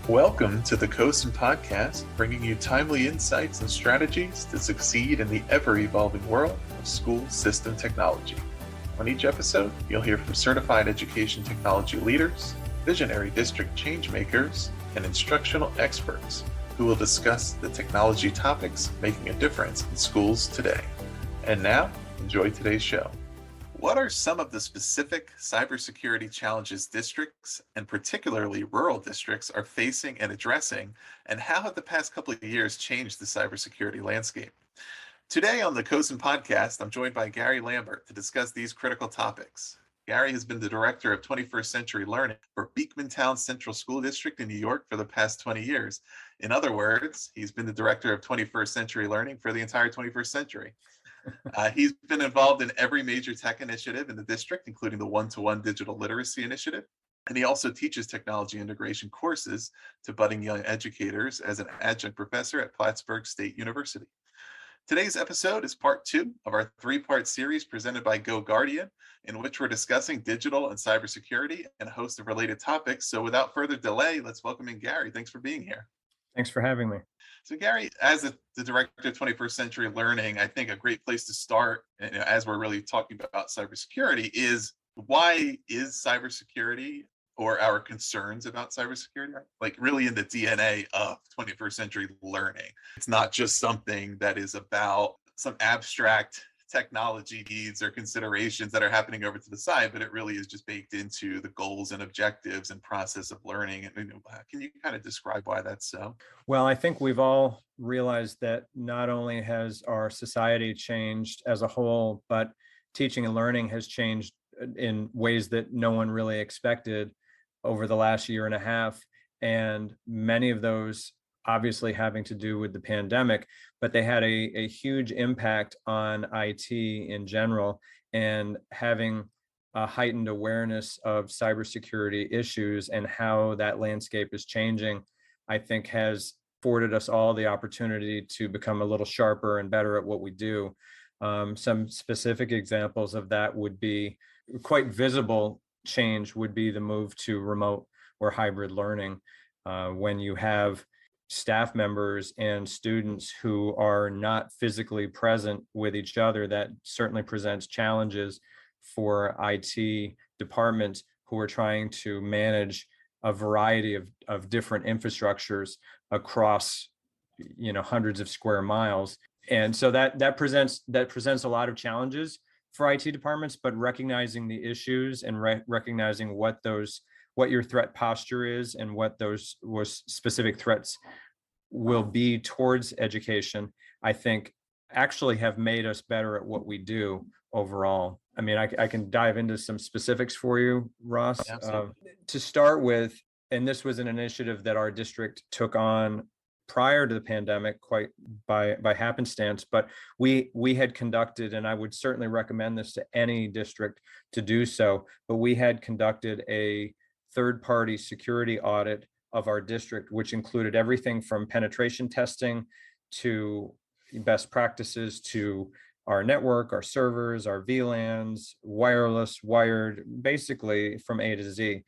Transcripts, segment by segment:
Welcome to the COSIN podcast, bringing you timely insights and strategies to succeed in the ever-evolving world of school system technology. On each episode, you'll hear from certified education technology leaders, visionary district change makers, and instructional experts who will discuss the technology topics making a difference in schools today. And now, enjoy today's show. What are some of the specific cybersecurity challenges districts, and particularly rural districts, are facing and addressing, and how have the past couple of years changed the cybersecurity landscape? Today on the COSIN podcast, I'm joined by Gary Lambert to discuss these critical topics. Gary has been the director of 21st Century Learning for Beekmantown Central School District in New York for the past 20 years. In other words, he's been the director of 21st Century Learning for the entire 21st century. He's been involved in every major tech initiative in the district, including the one-to-one digital literacy initiative. And he also teaches technology integration courses to budding young educators as an adjunct professor at Plattsburgh State University. Today's episode is part 2 of our 3-part series presented by GoGuardian, in which we're discussing digital and cybersecurity and a host of related topics. So without further delay, let's welcome in Gary. Thanks for being here. Thanks for having me. So Gary, as the director of 21st Century Learning, I think a great place to start, as we're really talking about cybersecurity, is why is cybersecurity, or our concerns about cybersecurity, like really in the DNA of 21st Century Learning? It's not just something that is about some abstract technology needs or considerations that are happening over to the side, but it really is just baked into the goals and objectives and process of learning. And can you kind of describe why that's so? Well, I think we've all realized that not only has our society changed as a whole, but teaching and learning has changed in ways that no one really expected over the last year and a half. And many of those obviously having to do with the pandemic, but they had a huge impact on IT in general, and having a heightened awareness of cybersecurity issues and how that landscape is changing, I think has afforded us all the opportunity to become a little sharper and better at what we do. Some specific examples of that would be quite visible change would be the move to remote or hybrid learning. When you have staff members and students who are not physically present with each other, that certainly presents challenges for IT departments who are trying to manage a variety of different infrastructures across, hundreds of square miles. And so that presents a lot of challenges for IT departments, but recognizing the issues and recognizing what your threat posture is and what those specific threats will be towards education, I think actually have made us better at what we do overall. I mean, I can dive into some specifics for you, Ross. To start with, and this was an initiative that our district took on prior to the pandemic, quite by happenstance, but we had conducted, and I would certainly recommend this to any district to do so, but we had conducted a third-party security audit of our district, which included everything from penetration testing to best practices to our network, our servers, our VLANs, wireless, wired, basically from A to Z.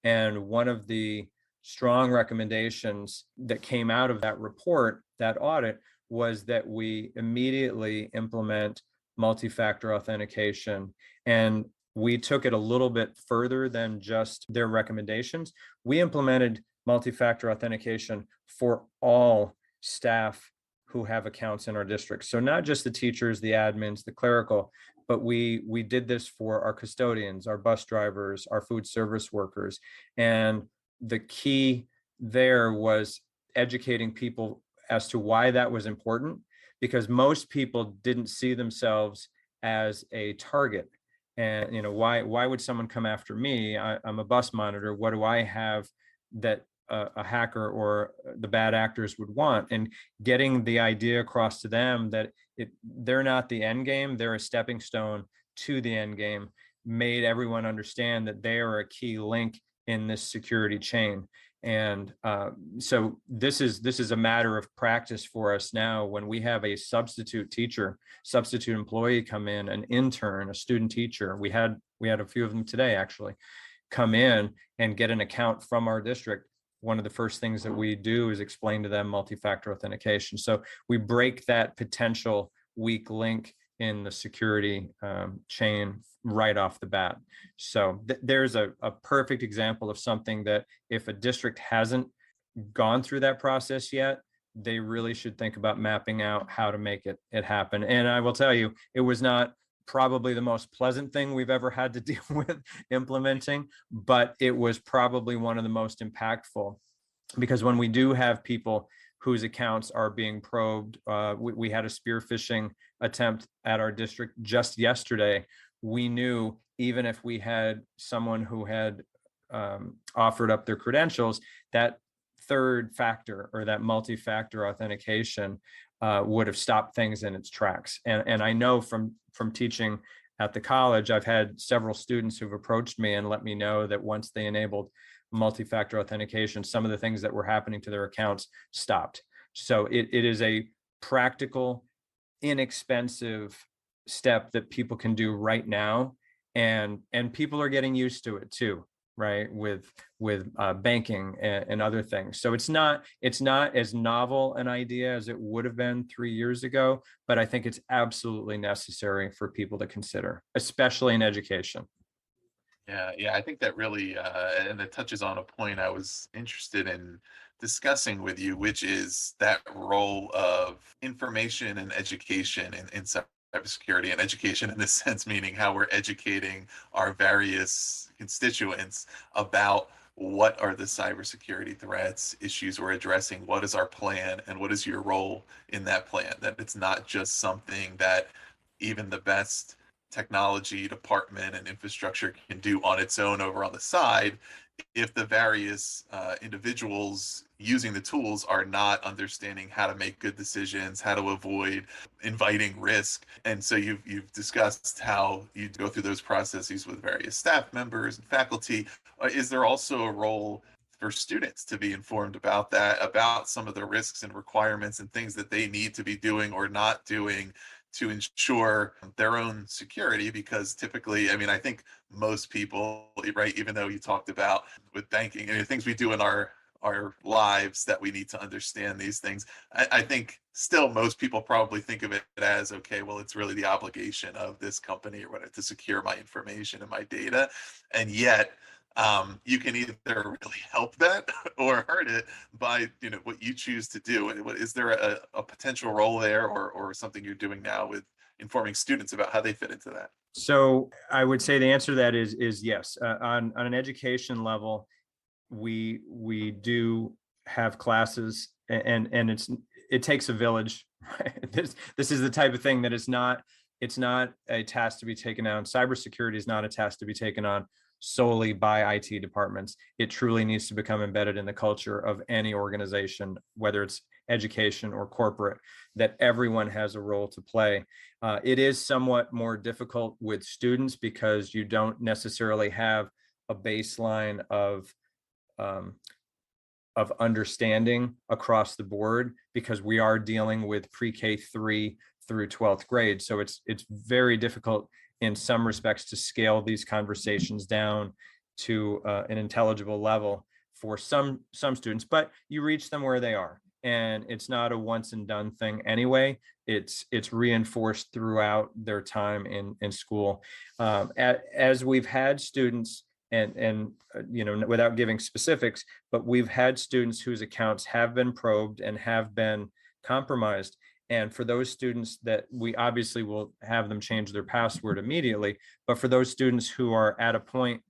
And one of the strong recommendations that came out of that report, that audit, was that we immediately implement multi-factor authentication. And we took it a little bit further than just their recommendations. We implemented multi-factor authentication for all staff who have accounts in our district. So not just the teachers, the admins, the clerical, but we did this for our custodians, our bus drivers, our food service workers. And the key there was educating people as to why that was important, because most people didn't see themselves as a target. And why would someone come after me? I'm a bus monitor. What do I have that a hacker or the bad actors would want? And getting the idea across to them that they're not the end game, they're a stepping stone to the end game, made everyone understand that they are a key link in this security chain. And so this is a matter of practice for us now. When we have a substitute employee come in, an intern, a student teacher, we had a few of them today actually, come in and get an account from our district, one of the first things that we do is explain to them multi-factor authentication. So we break that potential weak link in the security chain right off the bat. So there's a perfect example of something that if a district hasn't gone through that process yet, they really should think about mapping out how to make it happen. And I will tell you, it was not probably the most pleasant thing we've ever had to deal with implementing, but it was probably one of the most impactful, because when we do have people whose accounts are being probed, we had a spear phishing attempt at our district just yesterday. We knew even if we had someone who had offered up their credentials, that third factor or that multi-factor authentication would have stopped things in its tracks. And I know from teaching at the college, I've had several students who've approached me and let me know that once they enabled multi-factor authentication, some of the things that were happening to their accounts stopped. So it is a practical, inexpensive step that people can do right now, and people are getting used to it too, right? With banking and other things. So it's not as novel an idea as it would have been 3 years ago, but I think it's absolutely necessary for people to consider, especially in education. Yeah, I think that really, and it touches on a point I was interested in discussing with you, which is that role of information and education in cybersecurity, and education in this sense, meaning how we're educating our various constituents about what are the cybersecurity threats, issues we're addressing, what is our plan, and what is your role in that plan. That it's not just something that even the best technology department and infrastructure can do on its own over on the side, if the various individuals using the tools are not understanding how to make good decisions, how to avoid inviting risk. And so you've discussed how you go through those processes with various staff members and faculty. Is there also a role for students to be informed about that, about some of the risks and requirements and things that they need to be doing or not doing to ensure their own security? Because typically, I mean, I think most people, right, even though you talked about with banking and the things we do in our lives that we need to understand these things, I think still most people probably think of it as, okay, well, it's really the obligation of this company or whatever to secure my information and my data. And yet, you can either really help that or hurt it by what you choose to do. Is there a potential role there, or something you're doing now with informing students about how they fit into that? So I would say the answer to that is yes. On an education level, we do have classes, and it takes a village. Right? This is the type of thing that it's not a task to be taken on. Cybersecurity is not a task to be taken on solely by IT departments. It truly needs to become embedded in the culture of any organization, whether it's education or corporate, that everyone has a role to play. It is somewhat more difficult with students because you don't necessarily have a baseline of understanding across the board, because we are dealing with pre-K 3 through 12th grade. So it's very difficult in some respects to scale these conversations down to an intelligible level for some students, but you reach them where they are. And it's not a once and done thing anyway. It's reinforced throughout their time in school. As we've had students, and without giving specifics, but we've had students whose accounts have been probed and have been compromised. And for those students that we obviously will have them change their password immediately, but for those students who are at a point,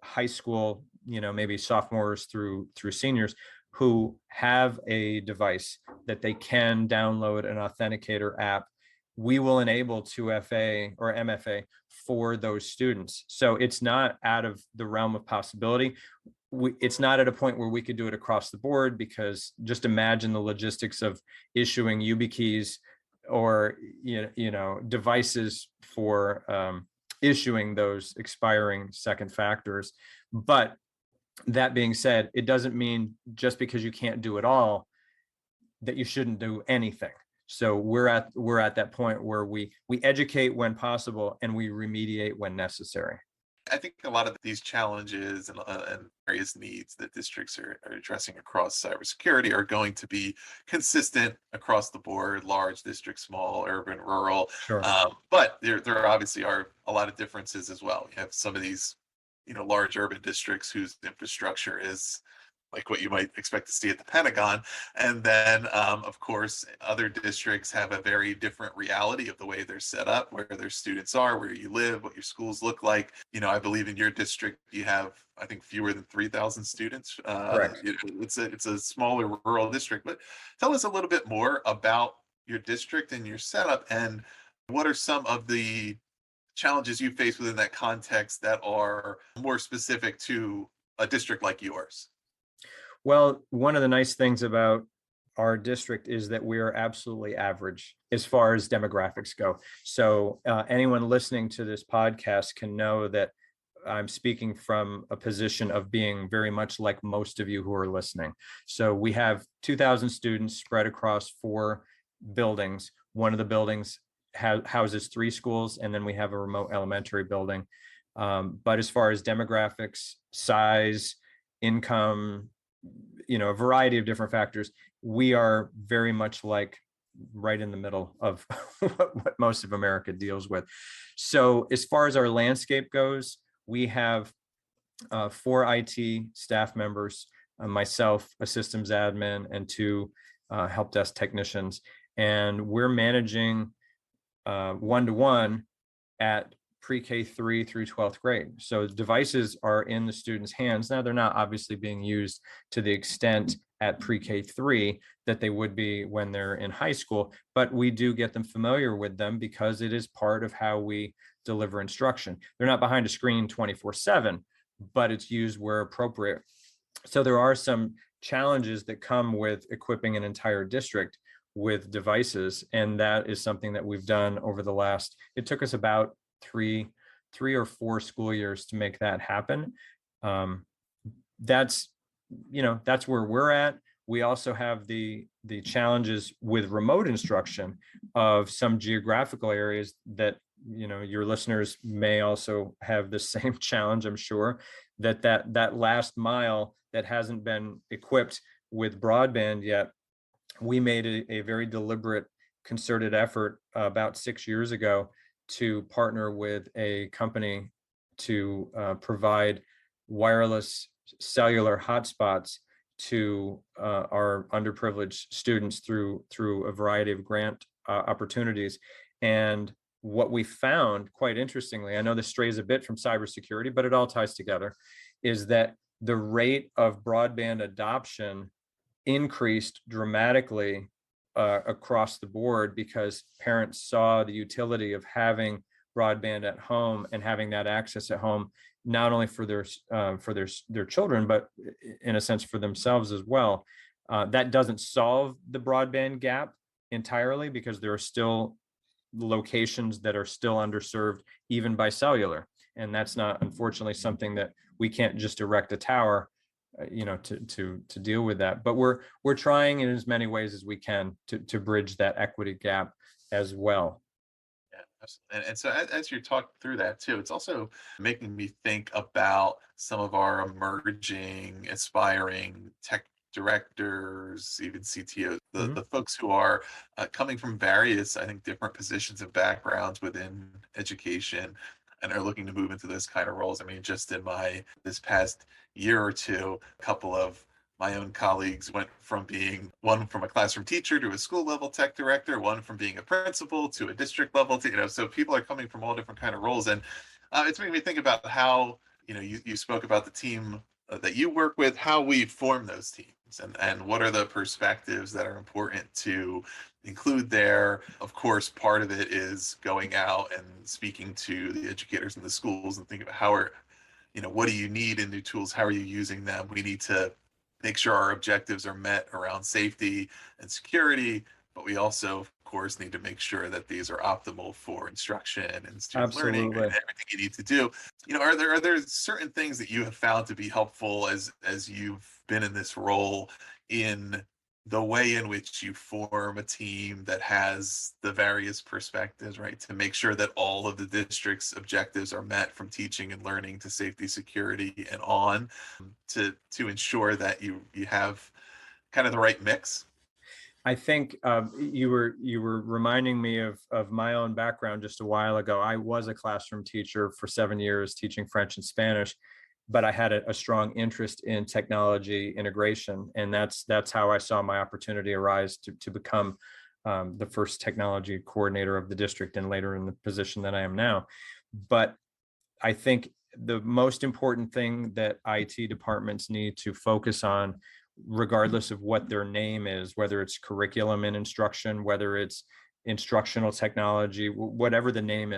high school, maybe sophomores through seniors, who have a device that they can download an authenticator app, we will enable 2FA or MFA for those students. So it's not out of the realm of possibility. It's not at a point where we could do it across the board, because just imagine the logistics of issuing YubiKeys or devices for issuing those expiring second factors. But that being said, it doesn't mean just because you can't do it all that you shouldn't do anything. So we're at that point where we educate when possible and we remediate when necessary. I think a lot of these challenges and various needs that districts are addressing across cybersecurity are going to be consistent across the board, large districts, small, urban, rural. Sure. But there obviously are a lot of differences as well. You have some of these, large urban districts whose infrastructure is like what you might expect to see at the Pentagon. And then, of course, other districts have a very different reality of the way they're set up, where their students are, where you live, what your schools look like. I believe in your district, you have, I think, fewer than 3,000 students. Correct. It's a smaller rural district. But tell us a little bit more about your district and your setup, and what are some of the challenges you face within that context that are more specific to a district like yours? Well, one of the nice things about our district is that we are absolutely average as far as demographics go. So anyone listening to this podcast can know that I'm speaking from a position of being very much like most of you who are listening. So we have 2,000 students spread across 4 buildings. One of the buildings houses 3 schools, and then we have a remote elementary building. But as far as demographics, size, income, a variety of different factors, we are very much like right in the middle of what most of America deals with. So as far as our landscape goes, we have 4 IT staff members, myself, a systems admin, and 2 help desk technicians. And we're managing one-to-one at pre-K 3 through 12th grade. So devices are in the students' hands. Now, they're not obviously being used to the extent at pre-K 3 that they would be when they're in high school, but we do get them familiar with them because it is part of how we deliver instruction. They're not behind a screen 24/7, but it's used where appropriate. So there are some challenges that come with equipping an entire district with devices, and that is something that we've done over the last, it took us about three or 4 school years to make that happen. That's where we're at. We also have the challenges with remote instruction of some geographical areas that your listeners may also have the same challenge. I'm sure that last mile that hasn't been equipped with broadband yet. We made a very deliberate, concerted effort about 6 years ago to partner with a company to provide wireless cellular hotspots to our underprivileged students through a variety of grant opportunities. And what we found, quite interestingly, I know this strays a bit from cybersecurity, but it all ties together, is that the rate of broadband adoption increased dramatically across the board because parents saw the utility of having broadband at home and having that access at home, not only for their children, but in a sense for themselves as well. That doesn't solve the broadband gap entirely because there are still locations that are still underserved even by cellular, and that's not, unfortunately, something that we can't just erect a tower to deal with that. But we're trying in as many ways as we can to bridge that equity gap as well. Yeah, and so as you're talking through that too, it's also making me think about some of our emerging, aspiring tech directors, even CTOs, the folks who are coming from various, I think, different positions and backgrounds within education and are looking to move into those kind of roles. I mean, just in this past year or two, a couple of my own colleagues went from being one from a classroom teacher to a school level tech director, one from being a principal to a district level, so people are coming from all different kind of roles. And it's making me think about how, you spoke about the team that you work with, how we form those teams, and what are the perspectives that are important to include there. Of course, part of it is going out and speaking to the educators in the schools and thinking about what do you need in new tools? How are you using them? We need to make sure our objectives are met around safety and security, but we also, of course, need to make sure that these are optimal for instruction and student learning and Absolutely. everything you need to do. Are there certain things that you have found to be helpful as you've been in this role in the way in which you form a team that has the various perspectives, right, to make sure that all of the district's objectives are met, from teaching and learning to safety, security, and on, to ensure that you have kind of the right mix. I think you were reminding me of my own background just a while ago. I was a classroom teacher for 7 years, teaching French and Spanish, but I had a strong interest in technology integration, and that's how I saw my opportunity arise to become the first technology coordinator of the district, and later in the position that I am now. But I think the most important thing that IT departments need to focus on, regardless of what their name is, whether it's curriculum and instruction, whether it's instructional technology, whatever the name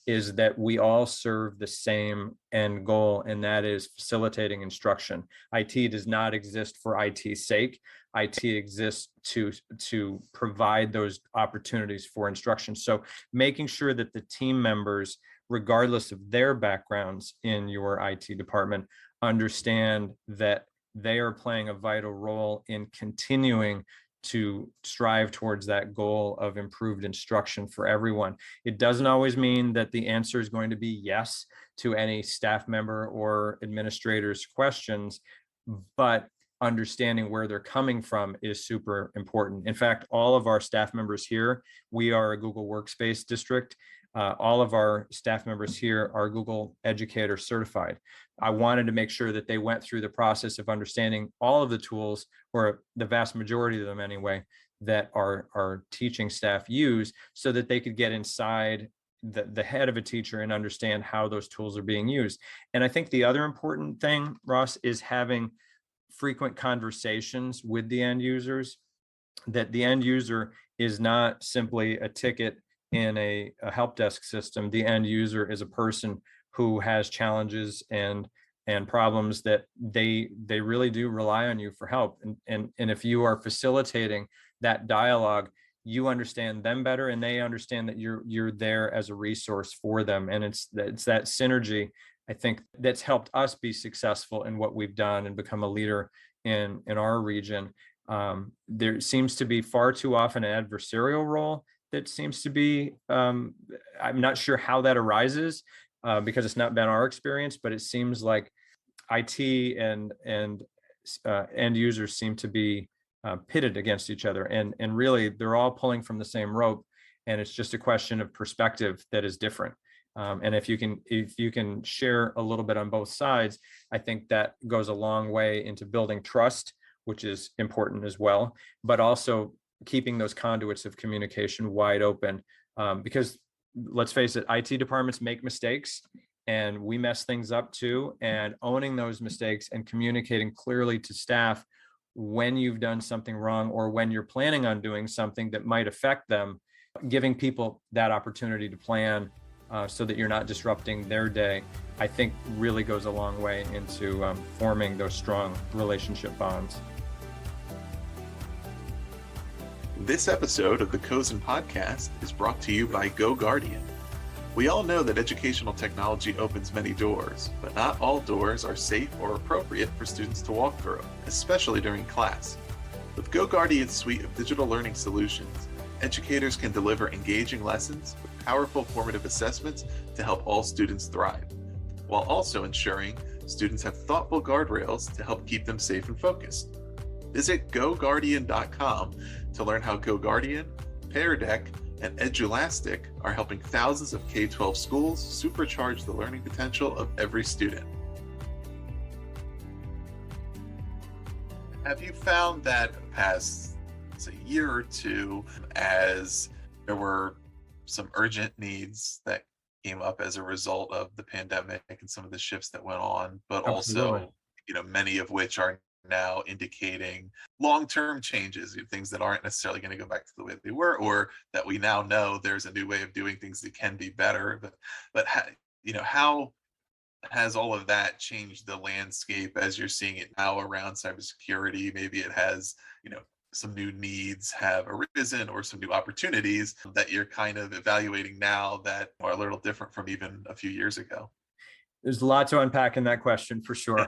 is that we all serve the same end goal, and that is facilitating instruction. IT does not exist for IT's sake. IT exists to provide those opportunities for instruction. So making sure that the team members, regardless of their backgrounds in your IT department, understand that they are playing a vital role in continuing to strive towards that goal of improved instruction for everyone. It doesn't always mean that the answer is going to be yes to any staff member or administrator's questions, but understanding where they're coming from is super important. In fact, all of our staff members here, we are a Google Workspace district. All of our staff members here are Google Educator certified. I wanted to make sure that they went through the process of understanding all of the tools, or the vast majority of them anyway, that our teaching staff use, so that they could get inside the head of a teacher and understand how those tools are being used. And I think the other important thing, Ross, is having frequent conversations with the end users, that the end user is not simply a ticket in a help desk system. The end user is a person who has challenges and problems that they really do rely on you for help. And if you are facilitating that dialogue, you understand them better, and they understand that you're there as a resource for them. And it's that synergy, I think, that's helped us be successful in what we've done and become a leader in our region. There seems to be far too often an adversarial role that seems to be, I'm not sure how that arises, because it's not been our experience, but it seems like IT and end users seem to be pitted against each other, and really they're all pulling from the same rope, and it's just a question of perspective that is different. And if you can share a little bit on both sides, I think that goes a long way into building trust, which is important as well, but also keeping those conduits of communication wide open, because let's face it, IT departments make mistakes, and we mess things up too. And owning those mistakes and communicating clearly to staff when you've done something wrong, or when you're planning on doing something that might affect them, giving people that opportunity to plan, so that you're not disrupting their day, I think really goes a long way into forming those strong relationship bonds. This episode of the Cozen Podcast is brought to you by GoGuardian. We all know that educational technology opens many doors, but not all doors are safe or appropriate for students to walk through, especially during class. With GoGuardian's suite of digital learning solutions, educators can deliver engaging lessons with powerful formative assessments to help all students thrive, while also ensuring students have thoughtful guardrails to help keep them safe and focused. Visit GoGuardian.com to learn how GoGuardian, Pear Deck, and Edulastic are helping thousands of K-12 schools supercharge the learning potential of every student. Have you found that past, say, year or two, as there were some urgent needs that came up as a result of the pandemic and some of the shifts that went on, but Absolutely. also, many of which are now indicating long-term changes, things that aren't necessarily going to go back to the way they were, or that we now know there's a new way of doing things that can be better. But how has all of that changed the landscape as you're seeing it now around cybersecurity? Maybe it has, some new needs have arisen, or some new opportunities that you're kind of evaluating now that are a little different from even a few years ago. There's a lot to unpack in that question, for sure.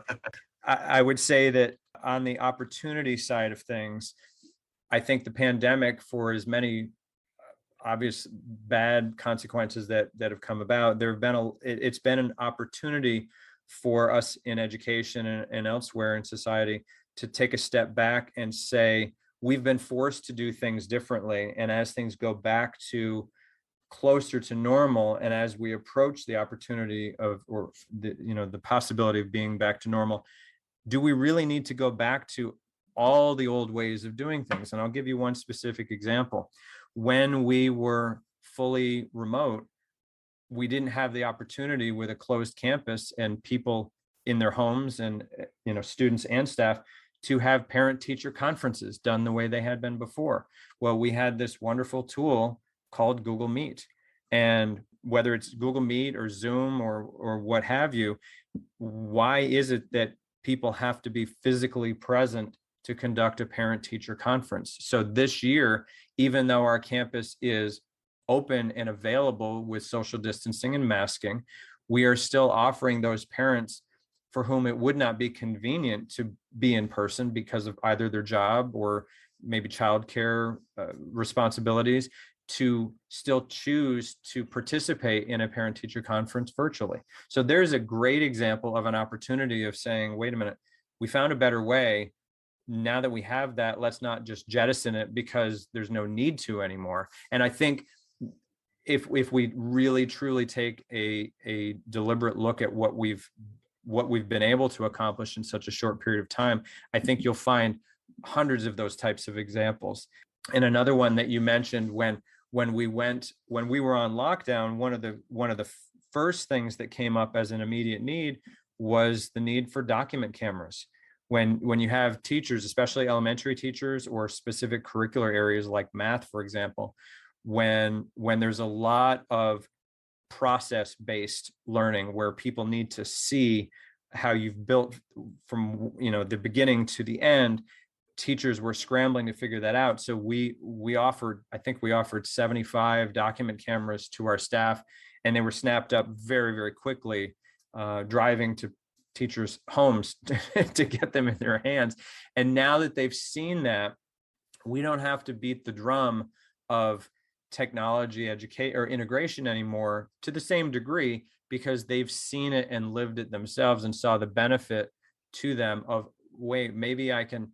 I would say that on the opportunity side of things, I think the pandemic, for as many obvious bad consequences that have come about, it's been an opportunity for us in education and elsewhere in society to take a step back and say, we've been forced to do things differently. And as things go back to closer to normal, and as we approach the opportunity of, or the possibility of being back to normal, do we really need to go back to all the old ways of doing things? And I'll give you one specific example. When we were fully remote, we didn't have the opportunity with a closed campus and people in their homes, and students and staff, to have parent-teacher conferences done the way they had been before. Well, we had this wonderful tool called Google Meet. And whether it's Google Meet or Zoom or what have you, why is it that people have to be physically present to conduct a parent-teacher conference? So this year, even though our campus is open and available with social distancing and masking, we are still offering those parents for whom it would not be convenient to be in person because of either their job or maybe childcare responsibilities, to still choose to participate in a parent-teacher conference virtually. So there's a great example of an opportunity of saying, wait a minute, we found a better way. Now that we have that, let's not just jettison it because there's no need to anymore. And I think if we really truly take a deliberate look at what we've been able to accomplish in such a short period of time, I think you'll find hundreds of those types of examples. And another one that you mentioned, when we were on lockdown, one of the first things that came up as an immediate need was the need for document cameras. When you have teachers, especially elementary teachers or specific curricular areas like math, for example, when there's a lot of process-based learning where people need to see how you've built from the beginning to the end, teachers were scrambling to figure that out. So we offered 75 document cameras to our staff, and they were snapped up very, very quickly, driving to teachers' homes to get them in their hands. And now that they've seen that, we don't have to beat the drum of technology or integration anymore to the same degree, because they've seen it and lived it themselves and saw the benefit to them of, wait, maybe I can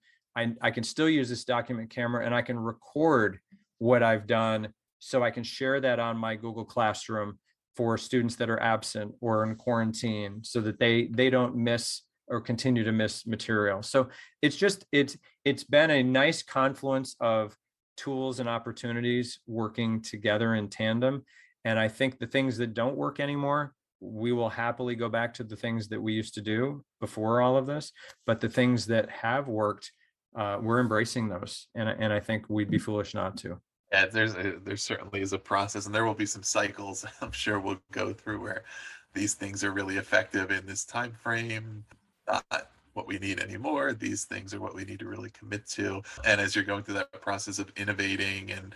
still use this document camera and I can record what I've done, so I can share that on my Google Classroom for students that are absent or in quarantine, so that they don't miss or continue to miss material. So it's been a nice confluence of tools and opportunities working together in tandem. And I think the things that don't work anymore, we will happily go back to the things that we used to do before all of this. But the things that have worked, we're embracing those. And I think we'd be foolish not to. Yeah, there certainly is a process, and there will be some cycles I'm sure we'll go through where these things are really effective in this time frame, not what we need anymore. These things are what we need to really commit to. And as you're going through that process of innovating and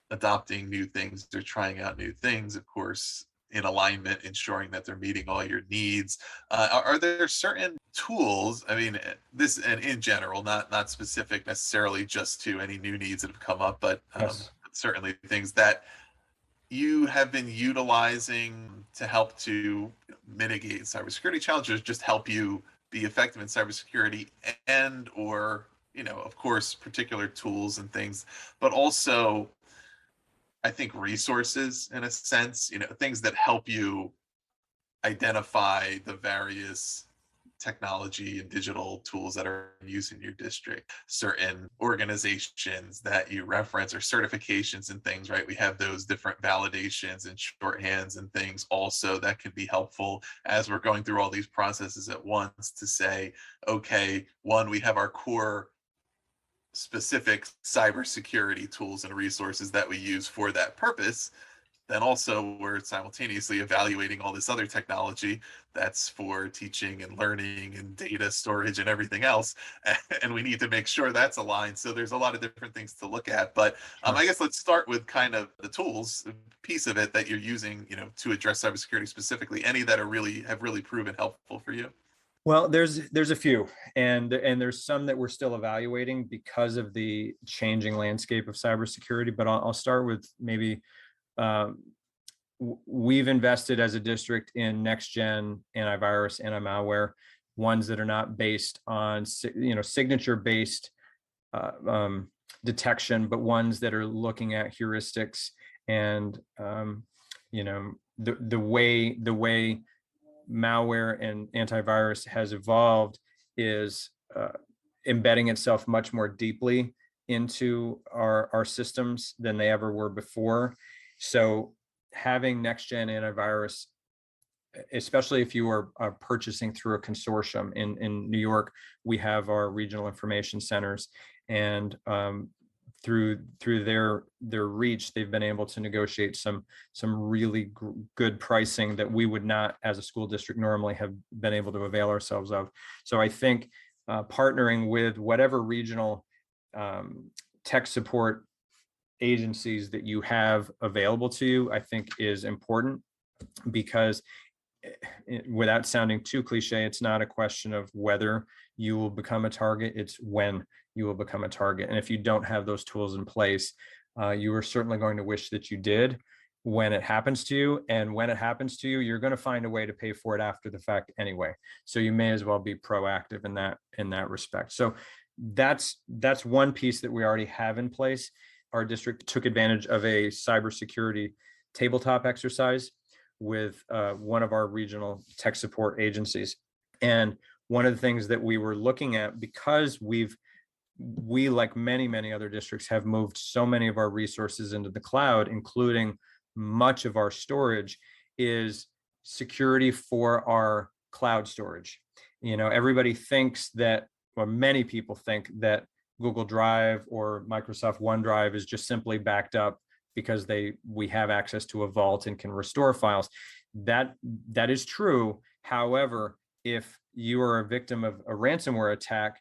adopting new things or trying out new things, of course, in alignment, ensuring that they're meeting all your needs. Are there certain tools, I mean, this and in general, not specific necessarily just to any new needs that have come up, but Yes. certainly things that you have been utilizing to help to mitigate cybersecurity challenges, just help you be effective in cybersecurity, and or of course, particular tools and things, but also I think resources in a sense, things that help you identify the various technology and digital tools that are used in your district, certain organizations that you reference or certifications and things, right? We have those different validations and shorthands and things also that can be helpful as we're going through all these processes at once to say, okay, one, we have our core specific cybersecurity tools and resources that we use for that purpose. Then also we're simultaneously evaluating all this other technology that's for teaching and learning and data storage and everything else. And we need to make sure that's aligned. So there's a lot of different things to look at. But I guess let's start with kind of the tools piece of it that you're using, to address cybersecurity specifically. Any that have really proven helpful for you? Well, there's a few, and there's some that we're still evaluating because of the changing landscape of cybersecurity. But I'll start with maybe um, we've invested as a district in next gen antivirus, anti-malware, ones that are not based on signature based detection, but ones that are looking at heuristics and the way malware and antivirus has evolved is embedding itself much more deeply into our systems than they ever were before. So having next gen antivirus, especially if you are purchasing through a consortium in New York, we have our regional information centers, and through their reach, they've been able to negotiate some really good pricing that we would not, as a school district, normally have been able to avail ourselves of. So I think partnering with whatever regional tech support agencies that you have available to you, I think is important, because without sounding too cliche, it's not a question of whether you will become a target, it's when you will become a target. And if you don't have those tools in place, you are certainly going to wish that you did when it happens to you. And when it happens to you, you're going to find a way to pay for it after the fact anyway. So you may as well be proactive in that respect. So that's one piece that we already have in place. Our district took advantage of a cybersecurity tabletop exercise with one of our regional tech support agencies. And one of the things that we were looking at, because we, like many other districts, have moved so many of our resources into the cloud, including much of our storage, is security for our cloud storage. Everybody thinks that, or many people think that Google Drive or Microsoft OneDrive is just simply backed up because we have access to a vault and can restore files. That is true. However, if you are a victim of a ransomware attack,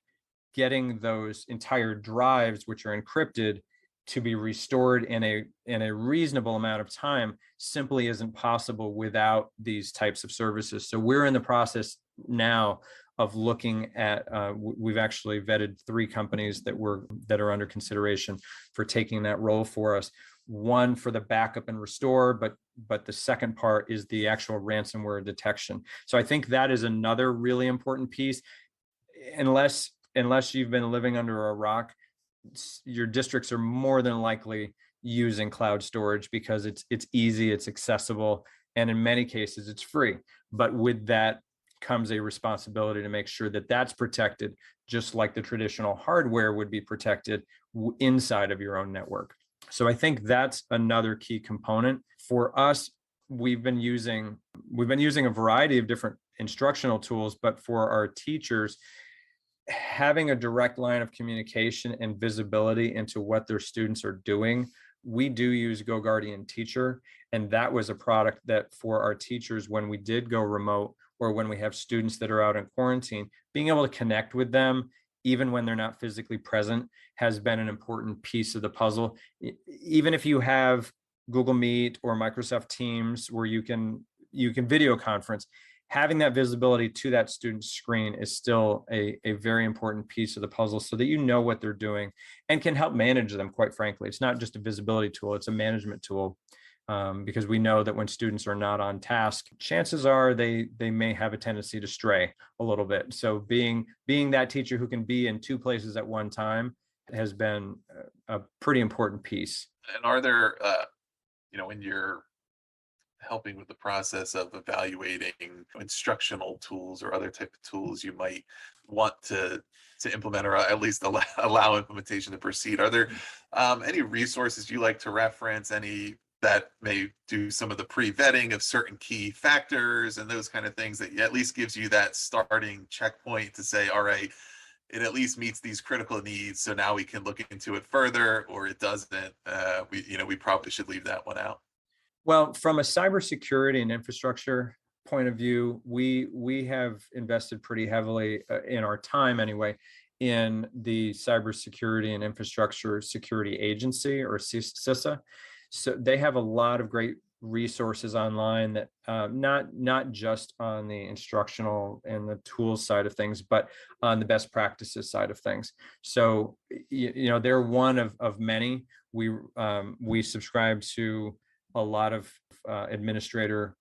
getting those entire drives, which are encrypted, to be restored in a reasonable amount of time simply isn't possible without these types of services. So we're in the process now of looking at, we've actually vetted 3 companies that are under consideration for taking that role for us. One for the backup and restore, but the second part is the actual ransomware detection. So I think that is another really important piece. Unless you've been living under a rock, your districts are more than likely using cloud storage because it's easy, it's accessible, and in many cases it's free. But with that comes a responsibility to make sure that that's protected, just like the traditional hardware would be protected inside of your own network. So I think that's another key component for us. We've been using a variety of different instructional tools, but for our teachers, having a direct line of communication and visibility into what their students are doing, we do use GoGuardian Teacher. And that was a product that for our teachers, when we did go remote, or when we have students that are out in quarantine, being able to connect with them, even when they're not physically present, has been an important piece of the puzzle. Even if you have Google Meet or Microsoft Teams where you can video conference, having that visibility to that student's screen is still a very important piece of the puzzle, so that you know what they're doing and can help manage them. Quite frankly, it's not just a visibility tool, it's a management tool. Because we know that when students are not on task, chances are they may have a tendency to stray a little bit. So being that teacher who can be in 2 places at one time has been a pretty important piece. And are there, when you're helping with the process of evaluating instructional tools or other type of tools you might want to implement, or at least allow implementation to proceed, are there any resources you like to reference, any that may do some of the pre-vetting of certain key factors and those kind of things, that at least gives you that starting checkpoint to say, all right, it at least meets these critical needs, so now we can look into it further, or it doesn't, we probably should leave that one out? Well, from a cybersecurity and infrastructure point of view, we have invested pretty heavily in our time anyway in the Cybersecurity and Infrastructure Security Agency, or CISA. So they have a lot of great resources online that not just on the instructional and the tools side of things, but on the best practices side of things. So they're one of many. We subscribe to a lot of administrator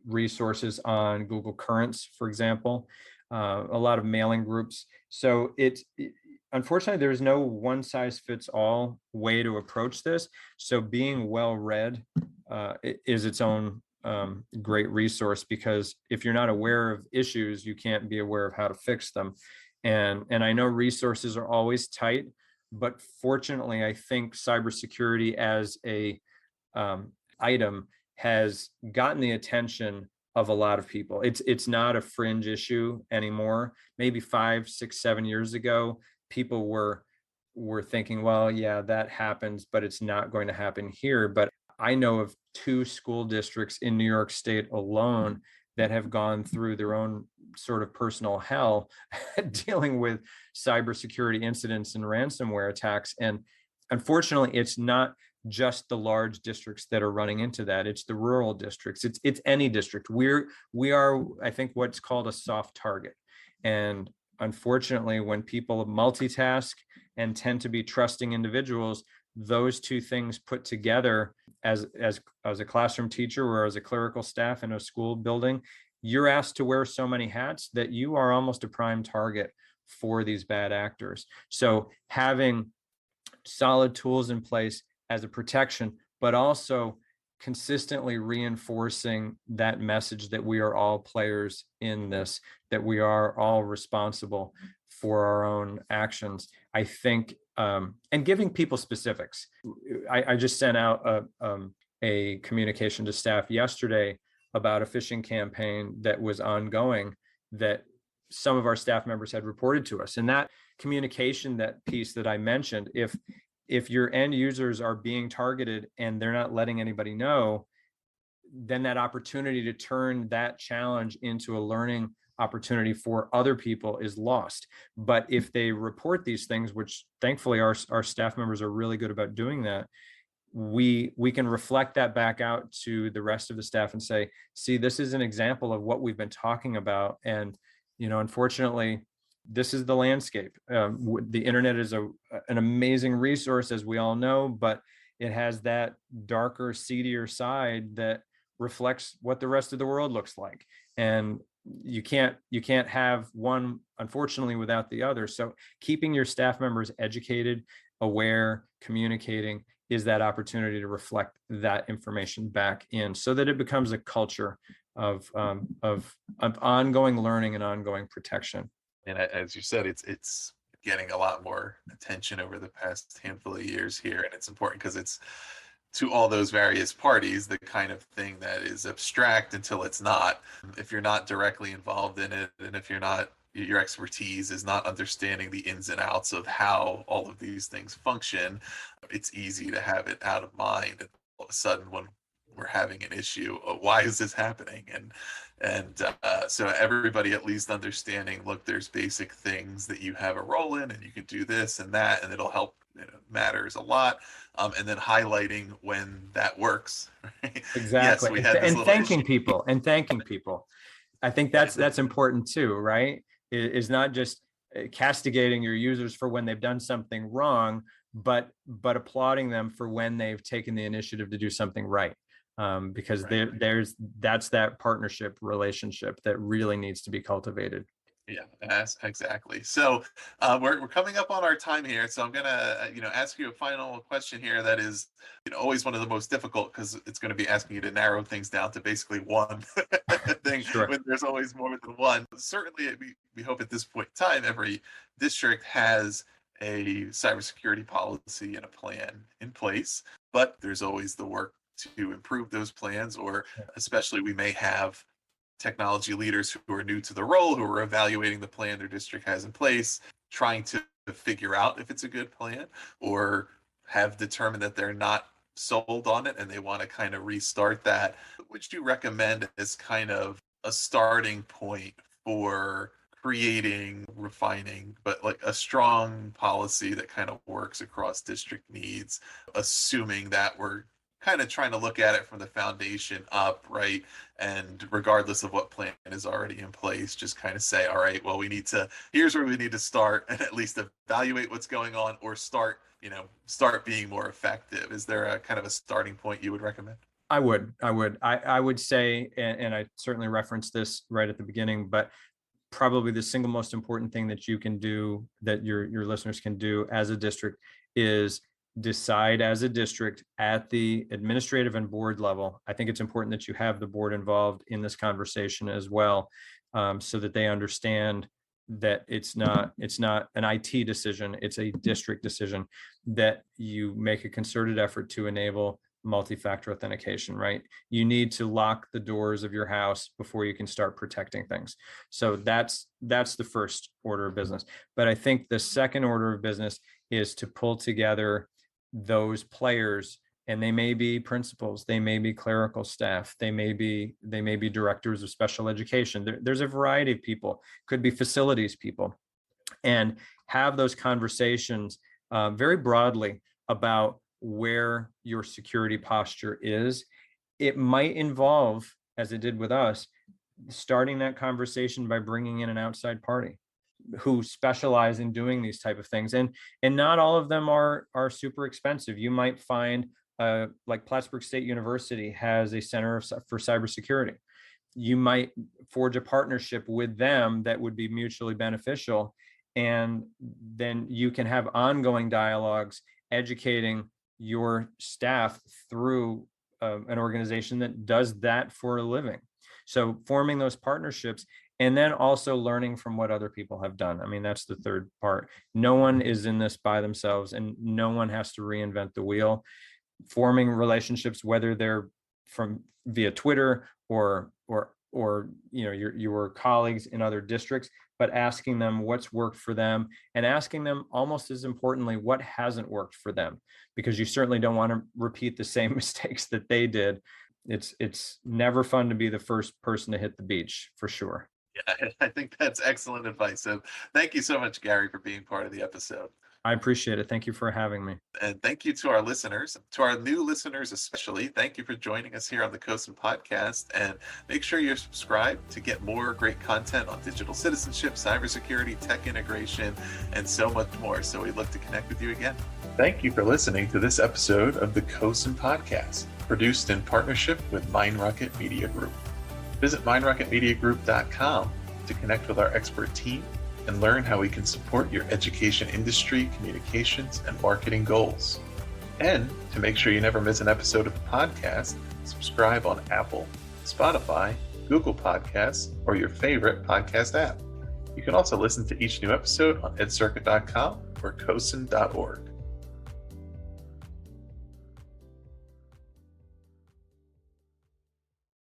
resources on Google Currents, for example, a lot of mailing groups. So unfortunately, there is no one size fits all way to approach this. So being well read is its own great resource, because if you're not aware of issues, you can't be aware of how to fix them. And I know resources are always tight, but fortunately, I think cybersecurity as a item has gotten the attention of a lot of people. It's not a fringe issue anymore. Maybe 5, 6, 7 years ago, people were thinking, well, yeah, that happens, but it's not going to happen here. But I know of 2 school districts in New York State alone that have gone through their own sort of personal hell dealing with cybersecurity incidents and ransomware attacks. And unfortunately, it's not just the large districts that are running into that. It's the rural districts. It's any district. We are, I think, what's called a soft target. And unfortunately, when people multitask and tend to be trusting individuals, those 2 things put together as a classroom teacher or as a clerical staff in a school building, you're asked to wear so many hats that you are almost a prime target for these bad actors. So having solid tools in place as a protection, but also consistently reinforcing that message that we are all players in this, that we are all responsible for our own actions, I think, and giving people specifics. I just sent out a communication to staff yesterday about a phishing campaign that was ongoing that some of our staff members had reported to us. And that communication, that piece that I mentioned, if your end users are being targeted and they're not letting anybody know, then that opportunity to turn that challenge into a learning opportunity for other people is lost. But if they report these things, which thankfully our staff members are really good about doing that, we can reflect that back out to the rest of the staff and say, see, this is an example of what we've been talking about. And, unfortunately, this is the landscape. The internet is an amazing resource, as we all know, but it has that darker, seedier side that reflects what the rest of the world looks like. And you can't have one, unfortunately, without the other. So keeping your staff members educated, aware, communicating is that opportunity to reflect that information back in, so that it becomes a culture of ongoing learning and ongoing protection. And as you said, it's getting a lot more attention over the past handful of years here, and it's important because it's, to all those various parties, the kind of thing that is abstract until it's not. If you're not directly involved in it, and if your expertise is not understanding the ins and outs of how all of these things function, it's easy to have it out of mind. And all of a sudden, when we're having an issue, why is this happening? And so everybody at least understanding, look, there's basic things that you have a role in, and you can do this and that, and it'll help. Matters a lot. And then highlighting when that works. Right? Exactly. Yes, we had this and thanking issue. people. I think that's important too, right? Is not just castigating your users for when they've done something wrong, but applauding them for when they've taken the initiative to do something right. Because that's that partnership relationship that really needs to be cultivated. Yeah, exactly. So we're coming up on our time here, so I'm gonna ask you a final question here that is always one of the most difficult, because it's going to be asking you to narrow things down to basically one thing. Sure. When there's always more than one. Certainly, we hope at this point in time every district has a cybersecurity policy and a plan in place, but there's always the work to improve those plans, or especially we may have technology leaders who are new to the role, who are evaluating the plan their district has in place, trying to figure out if it's a good plan, or have determined that they're not sold on it and they want to kind of restart that. What would you recommend as kind of a starting point for creating, refining, but like a strong policy that kind of works across district needs, assuming that we're kind of trying to look at it from the foundation up, right? And regardless of what plan is already in place, just kind of say, all right, well, here's where we need to start and at least evaluate what's going on, or start being more effective. Is there a kind of a starting point you would recommend? I would say, and I certainly referenced this right at the beginning, but probably the single most important thing that you can do, that your listeners can do as a district, is decide as a district at the administrative and board level. I think it's important that you have the board involved in this conversation as well, so that they understand that it's not an IT decision, it's a district decision, that you make a concerted effort to enable multi-factor authentication, right? You need to lock the doors of your house before you can start protecting things. So that's the first order of business. But I think the second order of business is to pull together those players, and they may be principals, they may be clerical staff, they may be directors of special education. There's a variety of people, could be facilities people, and have those conversations very broadly about where your security posture is. It might involve, as it did with us, starting that conversation by bringing in an outside party who specialize in doing these type of things. And not all of them are super expensive. You might find like Plattsburgh State University has a center for cybersecurity. You might forge a partnership with them that would be mutually beneficial. And then you can have ongoing dialogues educating your staff through an organization that does that for a living. So forming those partnerships, and then also learning from what other people have done. I mean, that's the third part. No one is in this by themselves, and no one has to reinvent the wheel. Forming relationships, whether they're from via Twitter or your colleagues in other districts, but asking them what's worked for them, and asking them almost as importantly what hasn't worked for them, because you certainly don't want to repeat the same mistakes that they did. It's never fun to be the first person to hit the beach, for sure. Yeah, I think that's excellent advice. So thank you so much, Gary, for being part of the episode. I appreciate it. Thank you for having me. And thank you to our listeners, to our new listeners especially. Thank you for joining us here on the COSIN podcast. And make sure you're subscribed to get more great content on digital citizenship, cybersecurity, tech integration, and so much more. So we look to connect with you again. Thank you for listening to this episode of the COSIN podcast, produced in partnership with MindRocket Media Group. Visit MindRocketMediaGroup.com to connect with our expert team and learn how we can support your education industry, communications, and marketing goals. And to make sure you never miss an episode of the podcast, subscribe on Apple, Spotify, Google Podcasts, or your favorite podcast app. You can also listen to each new episode on edcircuit.com or cosin.org.